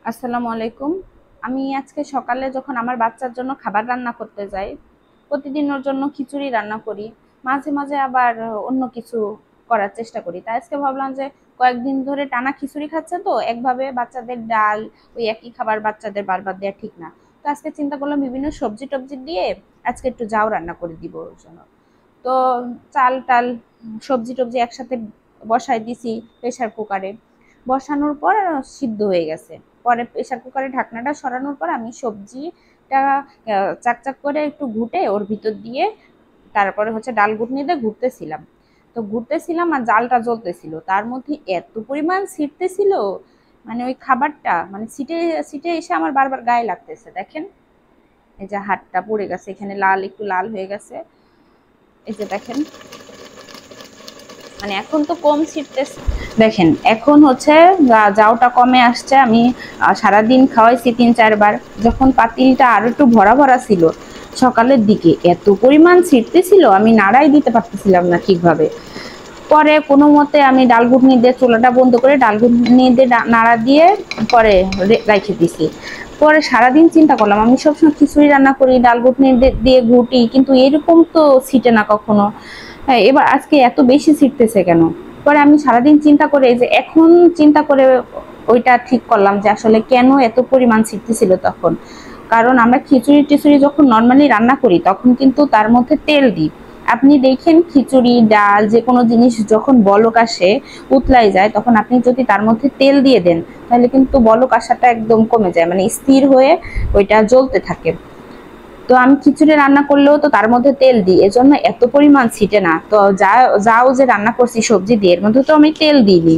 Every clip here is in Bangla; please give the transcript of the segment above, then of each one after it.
আসসালামু আলাইকুম। আমি আজকে সকালে যখন আমার বাচ্চার জন্য খাবার রান্না করতে যাই, প্রতিদিন ওর জন্য খিচুড়ি রান্না করি। মাঝে মাঝে আবার অন্য কিছু করার চেষ্টা করি। তাই আজকে ভাবলাম যে কয়েকদিন ধরে টানা খিচুড়ি খাচ্ছে, তো একভাবে বাচ্চাদের ডাল ওই একই খাবার বাচ্চাদের বারবার দেওয়া ঠিক না। তো আজকে চিন্তা করলাম বিভিন্ন সবজি টবজি দিয়ে আজকে একটু জাউ রান্না করে দিব ওর জন্য। তো চাল টাল সবজি টবজি একসাথে বসাই দিছি প্রেসার কুকারে। বসানোর পর সিদ্ধ হয়ে গেছে। পরে প্রেসার কুকারে ঢাকনাটা সরানোর পর আমি সবজিটা চাকচাক করে একটু ঘুটে ওর ভিতর দিয়ে তারপরে হচ্ছে ডাল ঘুটনি দিয়ে ঘুরতেছিলাম। তো ঘুরতেছিলাম আর জালটা জ্বলতেছিল, তার মধ্যে এত পরিমাণ ছিটতেছিল, মানে ওই খাবারটা মানে ছিটে ছিটে এসে আমার বারবার গায়ে লাগতেছে। দেখেন, এই যে হাতটা পড়ে গেছে, এখানে লাল একটু লাল হয়ে গেছে। এই যে দেখেন, মানে এখন তো কম ছিটতেছে। দেখেন এখন হচ্ছে জাউটা কমে আসছে। আমি সারাদিন খাওয়াইছি 3-4 বার। যখন পাতিলটা আরো একটু ভরা ভরা ছিল সকালের দিকে, এত পরিমাণ ছিটতেছিল আমি নাড়াই দিতে পারতেছিলাম না ঠিকভাবে। পরে কোনো মতে আমি ডাল ঘুটনি দিয়ে চুলাটা বন্ধ করে ডাল ঘুটনি দিয়ে নাড়া দিয়ে পরে রেখে দিছি। পরে সারাদিন চিন্তা করলাম, আমি সবসময় খিচুড়ি রান্না করি ডাল ঘুটনি দিয়ে ঘুটি, কিন্তু এরকম তো ছিটে না কখনো। হ্যাঁ, এবার আজকে এত বেশি ছিটতেছে কেন? পরে আমি সারাদিন চিন্তা করে যে এখন চিন্তা করে ওইটা ঠিক করলাম যে আসলে কেন এত পরিমাণ ছিটতেছিল তখন। কারণ আমরা খিচুড়ি টিচুড়ি যখন নর্মালি রান্না করি তখন কিন্তু তার মধ্যে তেল দিই। আপনি দেখেন খিচুড়ি ডাল যে কোনো জিনিস যখন বলক আসে, উতলাই যায়, তখন আপনি যদি তার মধ্যে তেল দিয়ে দেন তাহলে কিন্তু বলক আসাটা একদম কমে যায়, মানে স্থির হয়ে ওইটা জ্বলতে থাকে। তো আমি খিচুড়ি রান্না করলেও তো তার মধ্যে তেল দিই, এজন্য এত পরিমাণ ছিটে না। তো যাও যে রান্না করছি সবজি দিয়ে এর মধ্যে তো আমি তেল দিইনি,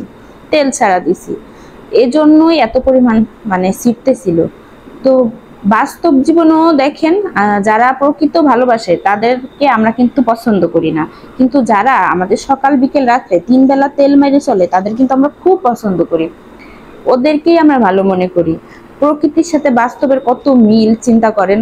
তেল ছাড়া দিছি, এজন্যই এত পরিমাণ মানে ছিটতেছিল। তো বাস্তব জীবনেও দেখেন, যারা প্রকৃত ভালোবাসে তাদেরকে আমরা কিন্তু পছন্দ করি না, কিন্তু যারা আমাদের সকাল বিকেল রাত্রে 3 বেলা তেল মেরে চলে তাদের কিন্তু আমরা খুব পছন্দ করি, ওদেরকেই আমরা ভালো মনে করি। প্রকৃতির সাথে বাস্তবের কত মিল চিন্তা করেন।